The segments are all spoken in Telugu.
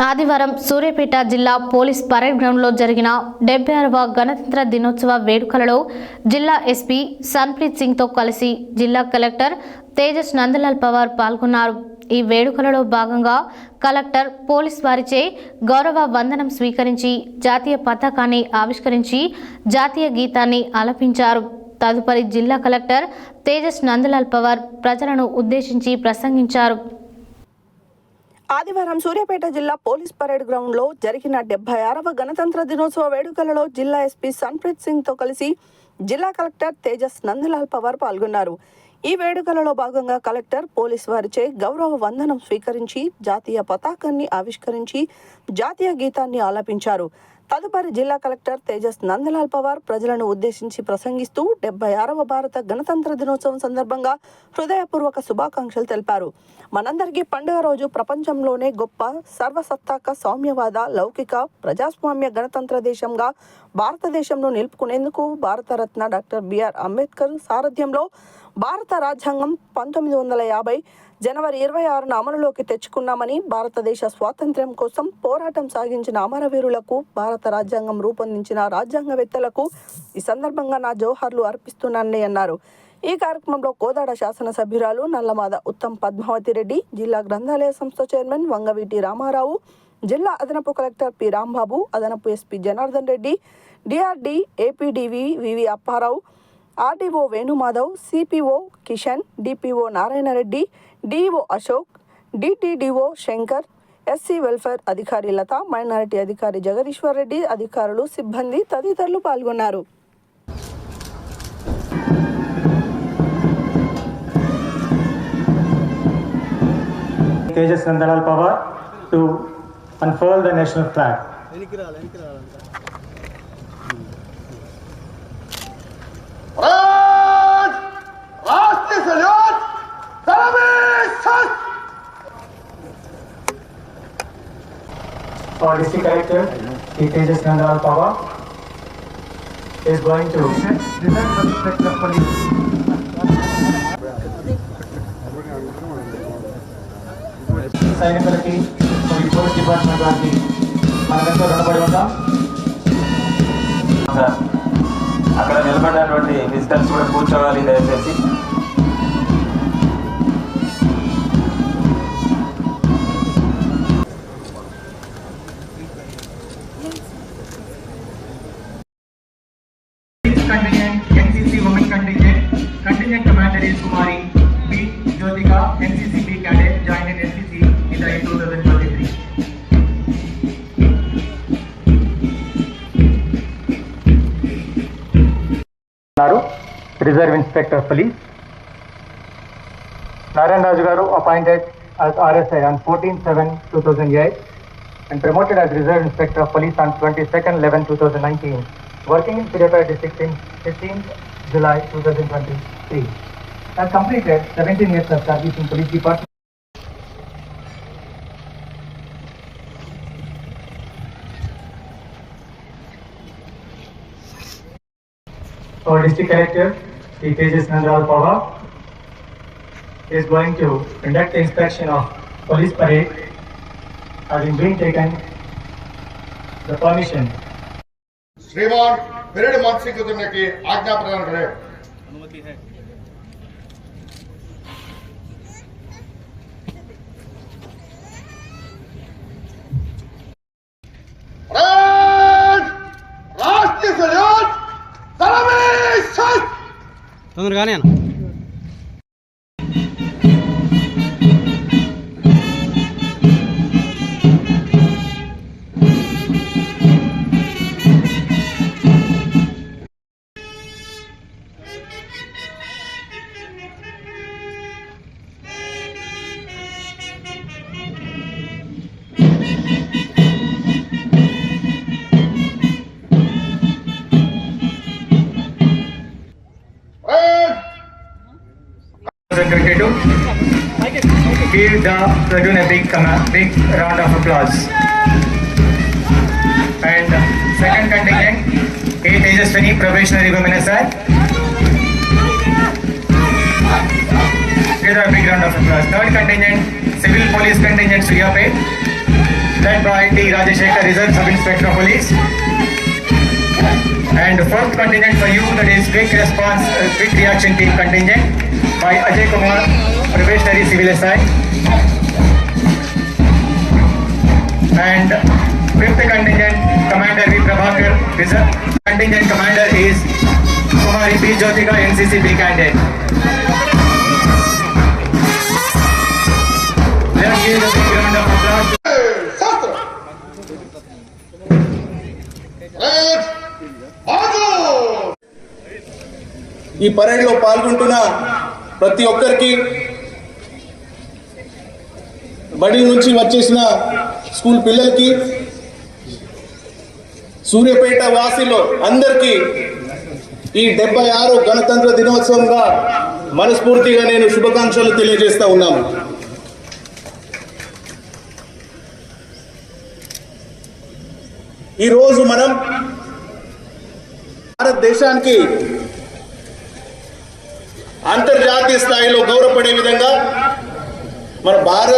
ఆదివారం సూర్యాపేట జిల్లా పోలీస్ పరేడ్ గ్రౌండ్లో జరిగిన 76వ గణతంత్ర దినోత్సవ వేడుకలలో జిల్లా ఎస్పీ సన్ప్రీత్ సింగ్తో కలిసి జిల్లా కలెక్టర్ తేజస్ నందలాల్ పవార్ పాల్గొన్నారు. ఈ వేడుకలలో భాగంగా కలెక్టర్ పోలీస్ వారిచే గౌరవ వందనం స్వీకరించి జాతీయ పతాకాన్ని ఆవిష్కరించి జాతీయ గీతాన్ని ఆలపించారు. తదుపరి జిల్లా కలెక్టర్ తేజస్ నందలాల్ పవార్ ప్రజలను ఉద్దేశించి ప్రసంగించారు. ఆదివారం సూర్యాపేట జిల్లా పోలీస్ పరేడ్ గ్రౌండ్లో జరిగిన 76వ గణతంత్ర దినోత్సవ వేడుకలలో జిల్లా ఎస్పీ సన్ప్రీత్ సింగ్తో కలిసి జిల్లా కలెక్టర్ తేజస్ నందలాల్ పవార్ పాల్గొన్నారు. ఈ వేడుకలలో భాగంగా కలెక్టర్ పోలీస్ వారిచే గౌరవ వందనం స్వీకరించి జాతీయ పతాకాన్ని ఆవిష్కరించి జాతీయ గీతాన్ని ఆలపించారు. తదుపరి జిల్లా కలెక్టర్ తేజస్ నందలాల్ పవార్ ప్రజలను ఉద్దేశించి ప్రసంగిస్తూ 76వ భారత గణతంత్ర దినోత్సవం సందర్భంగా హృదయపూర్వక శుభాకాంక్షలు తెలిపారు. మనందరికీ పండుగ రోజు ప్రపంచంలోనే గొప్ప సర్వసత్తాక సౌమ్యవాద లౌకిక ప్రజాస్వామ్య గణతంత్ర దేశంగా భారతదేశంను నిలుపుకునేందుకు భారతరత్న డాక్టర్ బిఆర్ అంబేద్కర్ సారథ్యంలో భారత రాజ్యాంగం 1950 జనవరి 26న అమలులోకి తెచ్చుకున్నామని, భారతదేశ స్వాతంత్ర్యం కోసం పోరాటం సాగించిన అమరవీరులకు, భారత రాజ్యాంగం రూపొందించిన రాజ్యాంగవేత్తలకు ఈ సందర్భంగా నా జోహార్లు అర్పిస్తున్నానని అన్నారు. ఈ కార్యక్రమంలో కోదాడ శాసనసభ్యురాలు నల్లమాద ఉత్తమ్ పద్మావతి రెడ్డి, జిల్లా గ్రంథాలయ సంస్థ చైర్మన్ వంగవీటి రామారావు, జిల్లా అదనపు కలెక్టర్ పి రాంబాబు, అదనపు SP Janardhan Reddy, DRD A PD V V V Apparao, RDO Venumadhav, CPO Kishan, DPO Narayanareddy, DO Ashok, DTDO Shankar, SC welfare అధికారి లత, మైనారిటీ అధికారి జగదీశ్వర్ రెడ్డి, అధికారులు, సిబ్బంది తదితరులు పాల్గొన్నారు. Tejas Nandalal Pawar to unfurl the national flag. Our district collector, Tejas Nandalal Pawar, is going to సైనికులకి మరియు పోలీస్ డిపార్ట్మెంట్ వారికి మనకంతా రుణపడి ఉంటాం. అక్కడ నిలబడినటువంటి విజిటర్స్ కూడా కూర్చోవాలి దయచేసి. NCC women contingent commander is Kumari P. Jyotika, NCC B cadet, joined in NCC in the year 2023. Reserve Inspector of Police. Narayan Raju Garu appointed as RSI on 14/7/2008 and promoted as Reserve Inspector of Police on 22/11/2019. Working in Suriapeta district since 15th July 2023. Has completed 17 years of service in police department. Our district collector, Sri Tejas Nandalal Pawar, is going to conduct the inspection of police parade, having been taken the permission. श्रीमान परेड मार्चिंग करने की आज्ञा प्रदान करें. अनुमति है. राष्ट्रीय सल्यूट सलामी सत. तोंदरगाने ना. Give the platoon a big round of applause. And second contingent, A. Tejaswini, probationary women SI. Give a big round of applause. Third contingent, civil police contingent Suriapeta. That led by T. Rajashekar, Reserve Sub-Inspector of Police. And fourth contingent for you, that is Quick Response, Quick Reaction Team contingent by Ajay Kumar, Probationary Civil SI. And fifth contingent commander V. Prabhakar, Reserve contingent commander is Kumari P. Jyotika, NCC B candidate. Let's give a big round of applause. ఈ పరేడ్లో పాల్గొంటున్న ప్రతి ఒక్కరికి, బడి నుంచి వచ్చేసిన స్కూల్ పిల్లలకి, సూర్యాపేట వాసిలో అందరికీ ఈ 76వ గణతంత్ర దినోత్సవంగా మనస్ఫూర్తిగా నేను శుభాకాంక్షలు తెలియజేస్తా ఉన్నాను. ఈరోజు మనం భారతదేశానికి అంతర్జాతీయ స్థాయిలో గౌరవపడే విధంగా మన భారత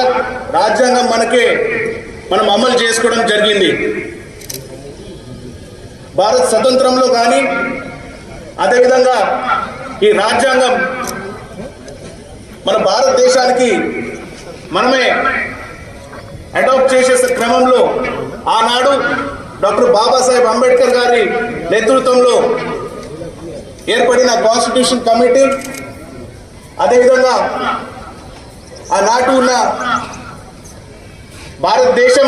రాజ్యాంగం మనం అమలు చేసుకోవడం జరిగింది. భారత స్వతంత్రంలో కానీ అదేవిధంగా ఈ రాజ్యాంగం మన భారతదేశానికి మనమే అడాప్ట్ చేసే క్రమంలో ఆనాడు డాక్టర్ బాబాసాహెబ్ అంబేద్కర్ గారి నేతృత్వంలో ఏర్పడిన కాన్స్టిట్యూషన్ కమిటీ, అదేవిధంగా ఆనాటి ఉన్న భారతదేశం